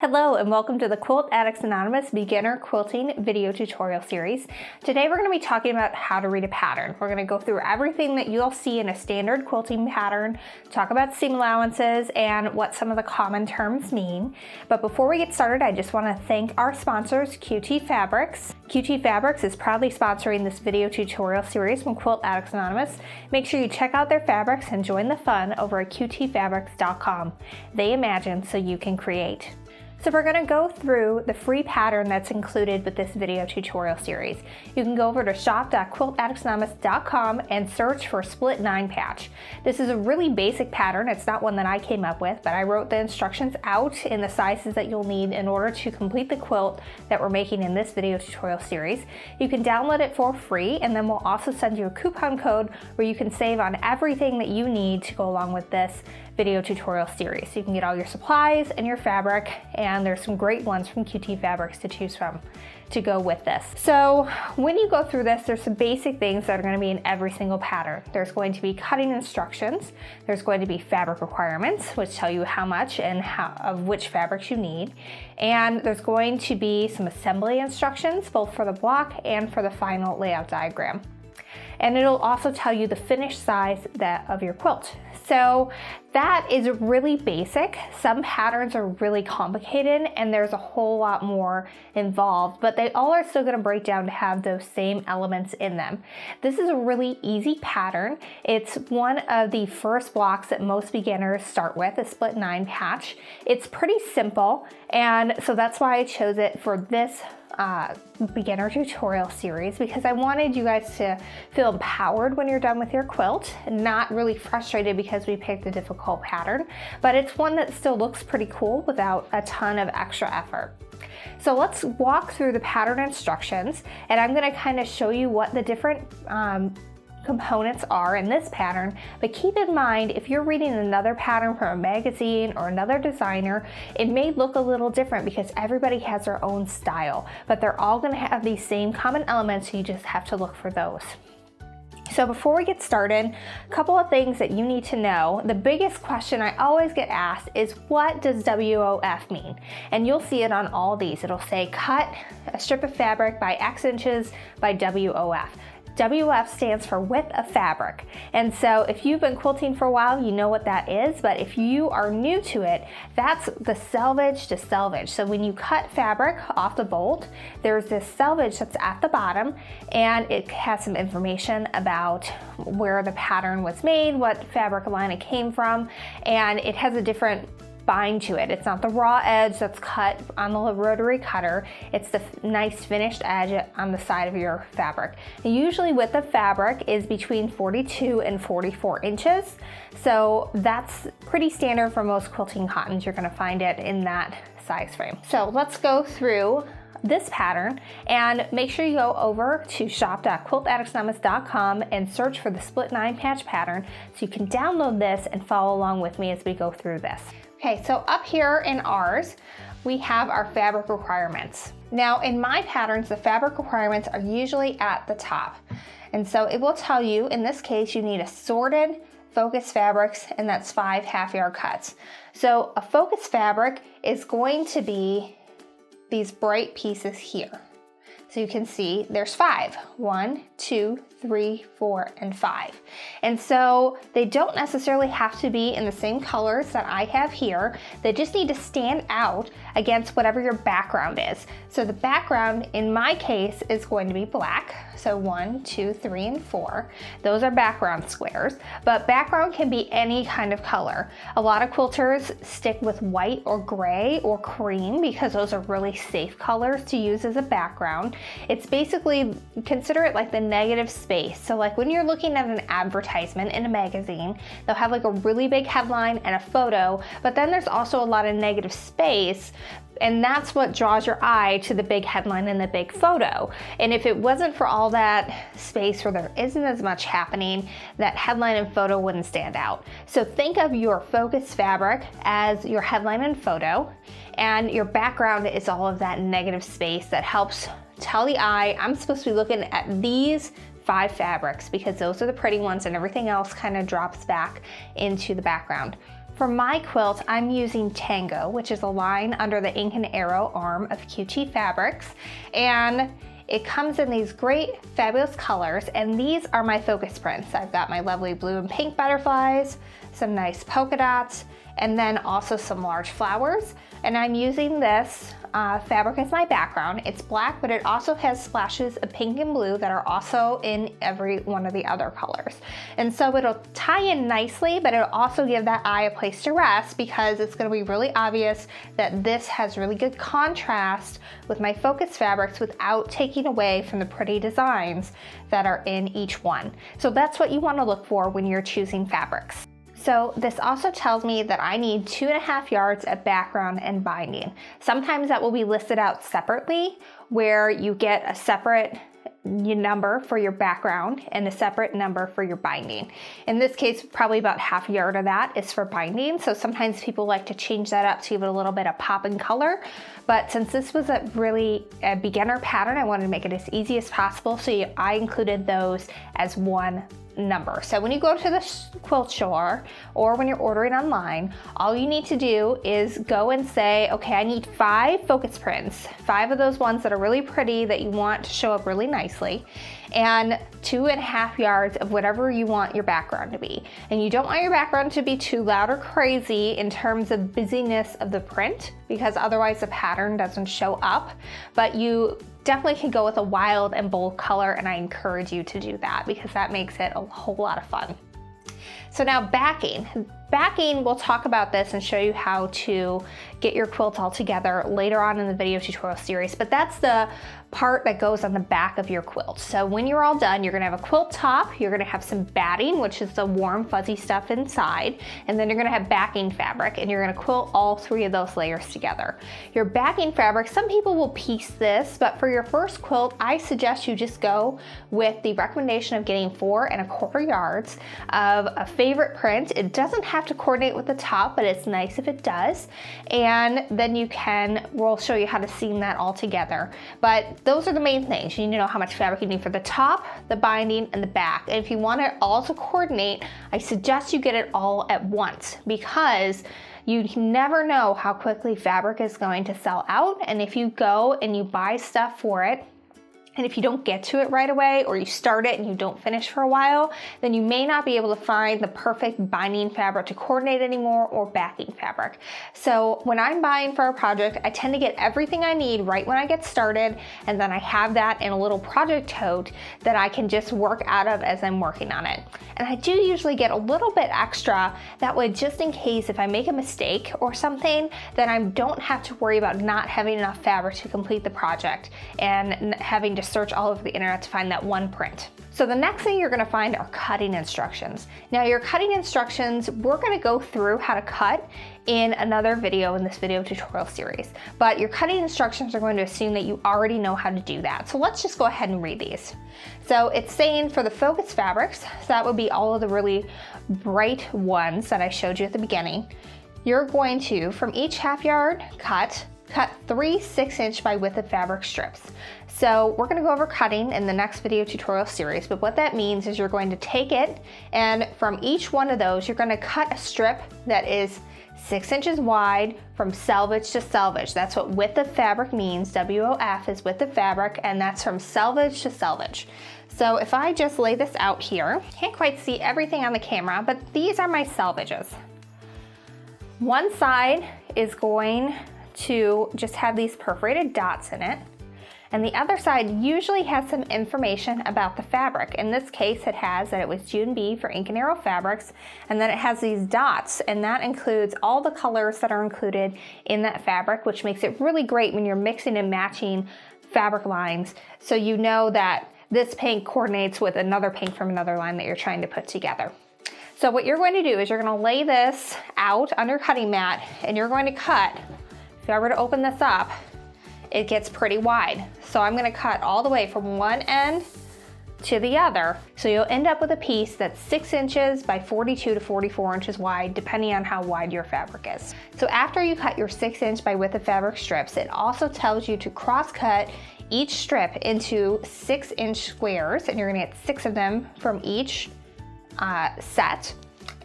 Hello and welcome to the Quilt Addicts Anonymous Beginner Quilting video tutorial series. Today we're going to be talking about how to read a pattern. We're going to go through everything that you'll see in a standard quilting pattern, talk about seam allowances and what some of the common terms mean. But before we get started, I just want to thank our sponsors, QT Fabrics. QT Fabrics is proudly sponsoring this video tutorial series from Quilt Addicts Anonymous. Make sure you check out their fabrics and join the fun over at qtfabrics.com. They imagine so you can create. So we're going to go through the free pattern that's included with this video tutorial series. You can go over to shop.quiltaddictsanonymous.com and search for Split 9 patch. This is a really basic pattern. It's not one that I came up with, but I wrote the instructions out in the sizes that you'll need in order to complete the quilt that we're making in this video tutorial series. You can download it for free, and then we'll also send you a coupon code where you can save on everything that you need to go along with this video tutorial series. So you can get all your supplies and your fabric, and there's some great ones from QT Fabrics to choose from to go with this. So when you go through this, there's some basic things that are going to be in every single pattern. There's going to be cutting instructions, there's going to be fabric requirements, which tell you how much and of which fabrics you need, and there's going to be some assembly instructions, both for the block and for the final layout diagram. And it'll also tell you the finished size of your quilt. So that is really basic. Some patterns are really complicated and there's a whole lot more involved, but they all are still going to break down to have those same elements in them. This is a really easy pattern. It's one of the first blocks that most beginners start with, a Split 9 patch. It's pretty simple, and so that's why I chose it for this beginner tutorial series, because I wanted you guys to feel empowered when you're done with your quilt and not really frustrated because we picked a difficult pattern, but it's one that still looks pretty cool without a ton of extra effort. So let's walk through the pattern instructions, and I'm going to kind of show you what the different components are in this pattern, but keep in mind, if you're reading another pattern from a magazine or another designer, it may look a little different because everybody has their own style, but they're all going to have these same common elements, so you just have to look for those. So before we get started, a couple of things that you need to know. The biggest question I always get asked is, what does WOF mean? And you'll see it on all these. It'll say cut a strip of fabric by X inches by WOF. WF stands for width of fabric. And so if you've been quilting for a while, you know what that is, but if you are new to it, that's the selvage to selvage. So when you cut fabric off the bolt, there's this selvage that's at the bottom, and it has some information about where the pattern was made, what fabric line it came from, and it has a different bind to it. It's not the raw edge that's cut on the rotary cutter. It's the nice finished edge on the side of your fabric. And usually width of fabric is between 42 and 44 inches. So that's pretty standard for most quilting cottons. You're going to find it in that size frame. So let's go through this pattern, and make sure you go over to shop.quiltaddictsanonymous.com and search for the Split 9 patch pattern so you can download this and follow along with me as we go through this. Okay, so up here in ours, we have our fabric requirements. Now in my patterns, the fabric requirements are usually at the top. And so it will tell you, in this case, you need assorted focus fabrics, and that's 5 half-yard cuts. So a focus fabric is going to be these bright pieces here. So you can see there's 5. 1, 2, 3, 4, and 5. And so they don't necessarily have to be in the same colors that I have here. They just need to stand out against whatever your background is. So the background in my case is going to be black. So 1, 2, 3, and 4. Those are background squares, but background can be any kind of color. A lot of quilters stick with white or gray or cream because those are really safe colors to use as a background. It's basically, consider it like the negative space. So like when you're looking at an advertisement in a magazine, they'll have like a really big headline and a photo, but then there's also a lot of negative space, and that's what draws your eye to the big headline and the big photo. And if it wasn't for all that space where there isn't as much happening, that headline and photo wouldn't stand out. So think of your focus fabric as your headline and photo, and your background is all of that negative space that helps tell the eye, I'm supposed to be looking at these 5 fabrics because those are the pretty ones and everything else kind of drops back into the background. For my quilt, I'm using Tango, which is a line under the Ink and Arrow arm of QT Fabrics, and it comes in these great, fabulous colors, and these are my focus prints. I've got my lovely blue and pink butterflies, some nice polka dots, and then also some large flowers. And I'm using this fabric as my background. It's black, but it also has splashes of pink and blue that are also in every one of the other colors. And so it'll tie in nicely, but it'll also give that eye a place to rest because it's gonna be really obvious that this has really good contrast with my focus fabrics without taking away from the pretty designs that are in each one. So that's what you wanna look for when you're choosing fabrics. So this also tells me that I need 2.5 yards of background and binding. Sometimes that will be listed out separately, where you get a separate number for your background and a separate number for your binding. In this case, probably about 1/2 yard of that is for binding. So sometimes people like to change that up to give it a little bit of pop and color. But since this was a beginner pattern, I wanted to make it as easy as possible. So I included those as one number. So when you go to the quilt store or when you're ordering online, all you need to do is go and say, okay, I need 5 focus prints, 5 of those ones that are really pretty that you want to show up really nicely, and 2.5 yards of whatever you want your background to be. And you don't want your background to be too loud or crazy in terms of busyness of the print, because otherwise the pattern doesn't show up. But you definitely can go with a wild and bold color, and I encourage you to do that because that makes it a whole lot of fun. So now backing. Backing, we'll talk about this and show you how to get your quilt all together later on in the video tutorial series, but that's the part that goes on the back of your quilt. So when you're all done, you're gonna have a quilt top, you're gonna have some batting, which is the warm fuzzy stuff inside, and then you're gonna have backing fabric, and you're gonna quilt all 3 of those layers together. Your backing fabric, some people will piece this, but for your first quilt, I suggest you just go with the recommendation of getting 4.25 yards of a favorite print. It doesn't have to coordinate with the top, but it's nice if it does. And then we'll show you how to seam that all together. But those are the main things. You need to know how much fabric you need for the top, the binding, and the back. And if you want it all to coordinate, I suggest you get it all at once because you never know how quickly fabric is going to sell out. And if you go and you buy stuff for it, and if you don't get to it right away, or you start it and you don't finish for a while, then you may not be able to find the perfect binding fabric to coordinate anymore, or backing fabric. So when I'm buying for a project, I tend to get everything I need right when I get started, and then I have that in a little project tote that I can just work out of as I'm working on it. And I do usually get a little bit extra, that way just in case if I make a mistake or something, then I don't have to worry about not having enough fabric to complete the project and having to search all over the internet to find that one print. So the next thing you're gonna find are cutting instructions. Now your cutting instructions, we're gonna go through how to cut in another video in this video tutorial series, but your cutting instructions are going to assume that you already know how to do that. So let's just go ahead and read these. So it's saying for the focus fabrics, so that would be all of the really bright ones that I showed you at the beginning, you're going to, from each 1/2 yard cut 3 6-inch by width of fabric strips. So we're gonna go over cutting in the next video tutorial series, but what that means is you're going to take it, and from each one of those, you're gonna cut a strip that is 6 inches wide from selvage to selvage. That's what width of fabric means. WOF is width of fabric, and that's from selvage to selvage. So if I just lay this out here, can't quite see everything on the camera, but these are my selvages. One side is going to just have these perforated dots in it, and the other side usually has some information about the fabric. In this case, it has that it was June B for Ink and Arrow fabrics, and then it has these dots, and that includes all the colors that are included in that fabric, which makes it really great when you're mixing and matching fabric lines, so you know that this pink coordinates with another pink from another line that you're trying to put together. So what you're going to do is you're going to lay this out on your cutting mat, and you're going to cut. If I were to open this up, it gets pretty wide. So I'm gonna cut all the way from one end to the other. So you'll end up with a piece that's 6 inches by 42 to 44 inches wide, depending on how wide your fabric is. So after you cut your 6-inch by width of fabric strips, it also tells you to cross cut each strip into 6-inch squares, and you're gonna get 6 of them from each set.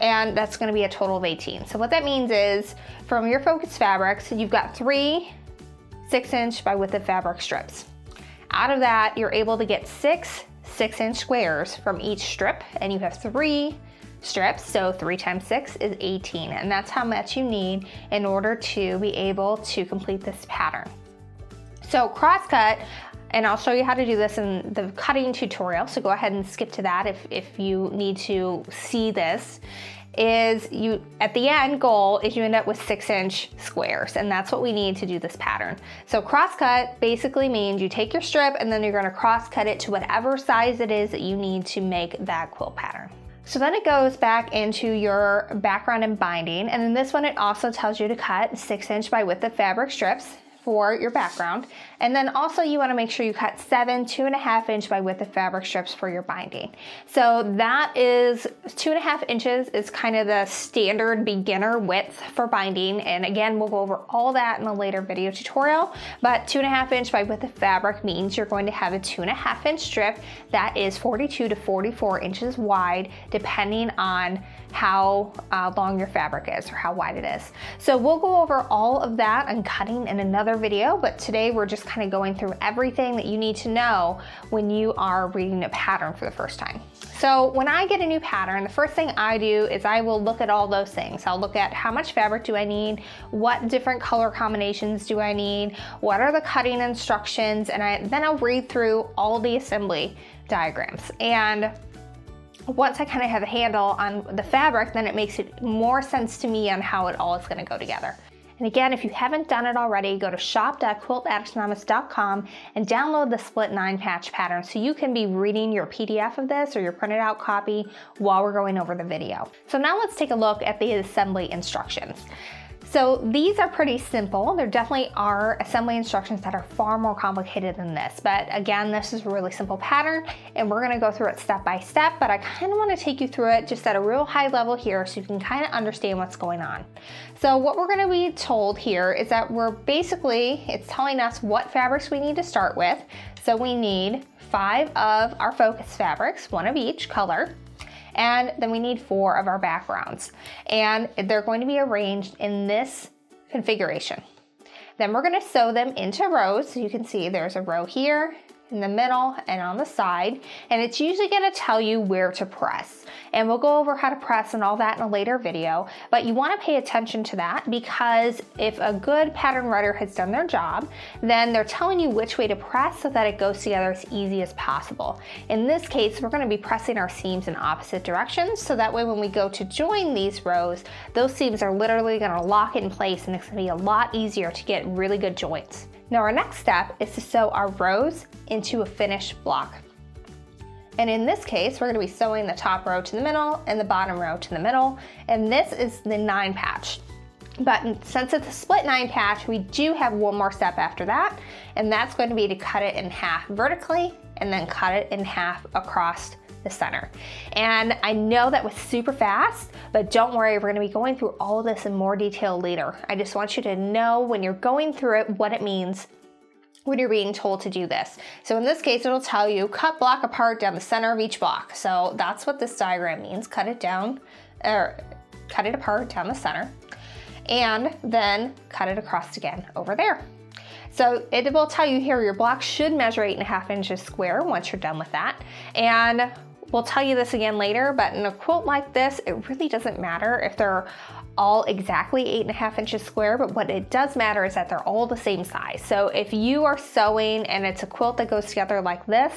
and that's going to be a total of 18. So what that means is from your focus fabrics, you've got 3 6-inch by width of fabric strips. Out of that, you're able to get 6 6-inch squares from each strip, and you have 3 strips, so 3 times 6 is 18, and that's how much you need in order to be able to complete this pattern. So cross cut, and I'll show you how to do this in the cutting tutorial, so go ahead and skip to that if you need to see this, is you, at the end goal is you end up with 6-inch squares, and that's what we need to do this pattern. So cross cut basically means you take your strip and then you're gonna cross cut it to whatever size it is that you need to make that quilt pattern. So then it goes back into your background and binding, and in this one it also tells you to cut 6-inch by width of fabric strips for your background, and then also you want to make sure you cut 7 2.5-inch by width of fabric strips for your binding. So that is 2.5 inches is kind of the standard beginner width for binding, and again we'll go over all that in a later video tutorial, but 2.5-inch by width of fabric means you're going to have a 2.5-inch strip that is 42 to 44 inches wide depending on how long your fabric is or how wide it is. So we'll go over all of that and cutting in another video, but today we're just kind of going through everything that you need to know when you are reading a pattern for the first time. So when I get a new pattern, the first thing I do is I will look at all those things. I'll look at how much fabric do I need, what different color combinations do I need, what are the cutting instructions, and then I'll read through all the assembly diagrams. And once I kind of have a handle on the fabric, then it makes it more sense to me on how it all is going to go together. And again, if you haven't done it already, go to shop.quiltaddictsanonymous.com and download the split 9 patch pattern so you can be reading your PDF of this or your printed out copy while we're going over the video. So now let's take a look at the assembly instructions. So these are pretty simple. There definitely are assembly instructions that are far more complicated than this, but again, this is a really simple pattern and we're gonna go through it step by step, but I kind of want to take you through it just at a real high level here so you can kind of understand what's going on. So what we're gonna be told here is that it's telling us what fabrics we need to start with. So we need 5 of our focus fabrics, 1 of each color. And then we need 4 of our backgrounds, and they're going to be arranged in this configuration. Then we're going to sew them into rows. So you can see there's a row here, in the middle, and on the side, and it's usually going to tell you where to press. And we'll go over how to press and all that in a later video, but you want to pay attention to that because if a good pattern writer has done their job, then they're telling you which way to press so that it goes together as easy as possible. In this case, we're going to be pressing our seams in opposite directions, so that way when we go to join these rows, those seams are literally going to lock in place and it's going to be a lot easier to get really good joints. Now our next step is to sew our rows into a finished block. And in this case, we're going to be sewing the top row to the middle and the bottom row to the middle. And this is the 9 patch. But since it's a split 9 patch, we do have one more step after that. And that's going to be to cut it in half vertically and then cut it in half across the center. And I know that was super fast, but don't worry, we're going to be going through all of this in more detail later. I just want you to know when you're going through it what it means when you're being told to do this. So in this case, it'll tell you cut block apart down the center of each block. So that's what this diagram means. Cut it apart down the center, and then cut it across again over there. So it will tell you here your block should measure 8.5 inches square once you're done with that. And we'll tell you this again later, but in a quilt like this, it really doesn't matter if they're all exactly 8.5 inches square, but what it does matter is that they're all the same size. So if you are sewing and it's a quilt that goes together like this,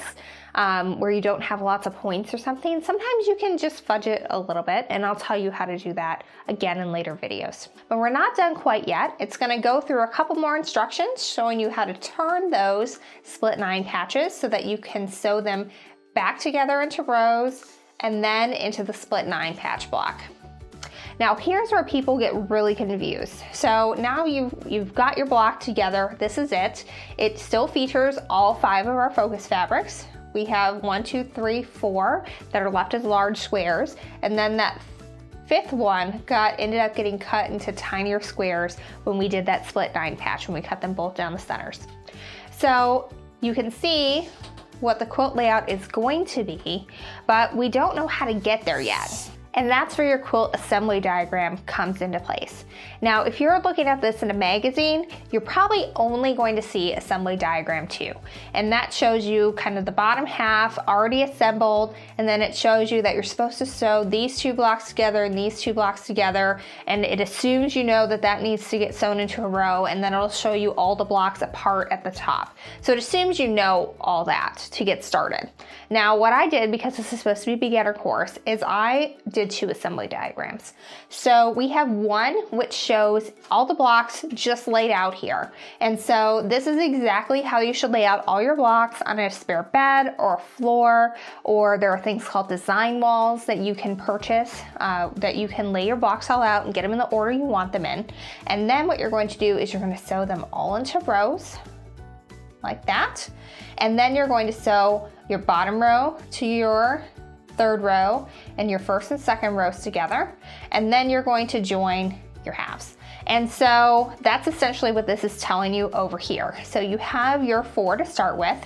where you don't have lots of points or something, sometimes you can just fudge it a little bit, and I'll tell you how to do that again in later videos. But we're not done quite yet. It's gonna go through a couple more instructions showing you how to turn those split 9 patches so that you can sew them back together into rows and then into the split 9 patch block. Now here's where people get really confused. So now you've got your block together. This is it. It still features all 5 of our focus fabrics. We have 1, 2, 3, 4 that are left as large squares, and then that 5th one ended up getting cut into tinier squares when we did that split 9 patch, when we cut them both down the centers. So you can see what the quilt layout is going to be, but we don't know how to get there yet. And that's where your quilt assembly diagram comes into place. Now, if you're looking at this in a magazine, you're probably only going to see assembly diagram 2. And that shows you kind of the bottom half already assembled, and then it shows you that you're supposed to sew these 2 blocks together and these 2 blocks together, and it assumes you know that that needs to get sewn into a row, and then it'll show you all the blocks apart at the top. So it assumes you know all that to get started. Now, what I did, because this is supposed to be a beginner course, is I did 2 assembly diagrams. So we have one which shows all the blocks just laid out here. And so this is exactly how you should lay out all your blocks on a spare bed or a floor, or there are things called design walls that you can purchase, that you can lay your blocks all out and get them in the order you want them in. And then what you're going to do is you're going to sew them all into rows like that. And then you're going to sew your bottom row to your third row and your first and second rows together. And then you're going to join your halves. And so that's essentially what this is telling you over here. So you have your 4 to start with,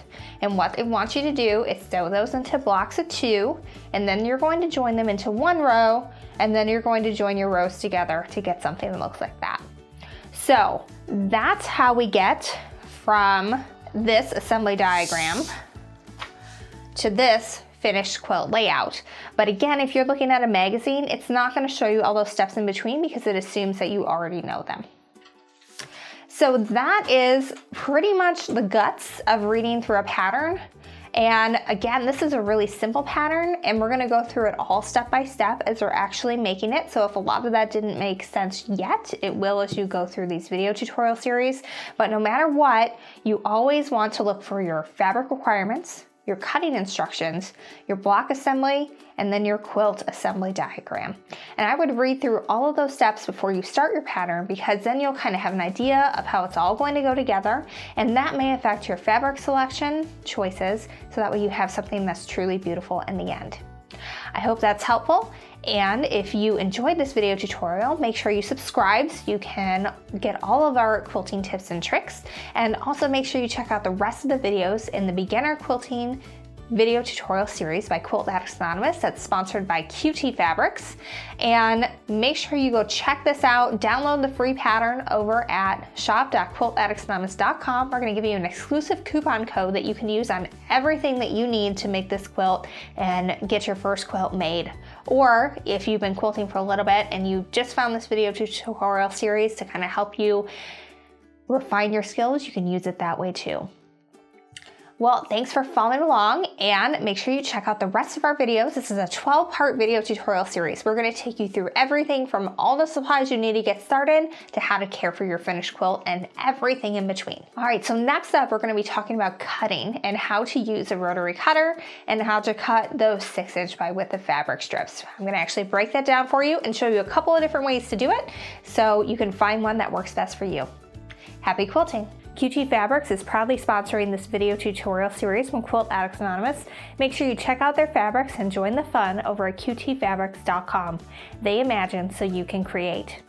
and what they want you to do is sew those into blocks of 2, and then you're going to join them into 1 row, and then you're going to join your rows together to get something that looks like that. So that's how we get from this assembly diagram to this finished quilt layout. But again, if you're looking at a magazine, it's not going to show you all those steps in between because it assumes that you already know them. So that is pretty much the guts of reading through a pattern. And again, this is a really simple pattern, and we're going to go through it all step by step as we're actually making it. So if a lot of that didn't make sense yet, it will as you go through these video tutorial series. But no matter what, you always want to look for your fabric requirements, your cutting instructions, your block assembly, and then your quilt assembly diagram. And I would read through all of those steps before you start your pattern, because then you'll kind of have an idea of how it's all going to go together, and that may affect your fabric selection choices, so that way you have something that's truly beautiful in the end. I hope that's helpful. And if you enjoyed this video tutorial, make sure you subscribe so you can get all of our quilting tips and tricks. And also make sure you check out the rest of the videos in the beginner quilting video tutorial series by Quilt Addicts Anonymous that's sponsored by QT Fabrics. And make sure you go check this out, download the free pattern over at shop.quiltaddictsanonymous.com. We're going to give you an exclusive coupon code that you can use on everything that you need to make this quilt and get your first quilt made. Or if you've been quilting for a little bit and you just found this video tutorial series to kind of help you refine your skills, you can use it that way too. Well, thanks for following along, and make sure you check out the rest of our videos. This is a 12-part video tutorial series. We're going to take you through everything from all the supplies you need to get started to how to care for your finished quilt and everything in between. All right, so next up, we're going to be talking about cutting and how to use a rotary cutter and how to cut those 6" by width of fabric strips. I'm going to actually break that down for you and show you a couple of different ways to do it so you can find one that works best for you. Happy quilting! QT Fabrics is proudly sponsoring this video tutorial series from Quilt Addicts Anonymous. Make sure you check out their fabrics and join the fun over at qtfabrics.com. They imagine so you can create.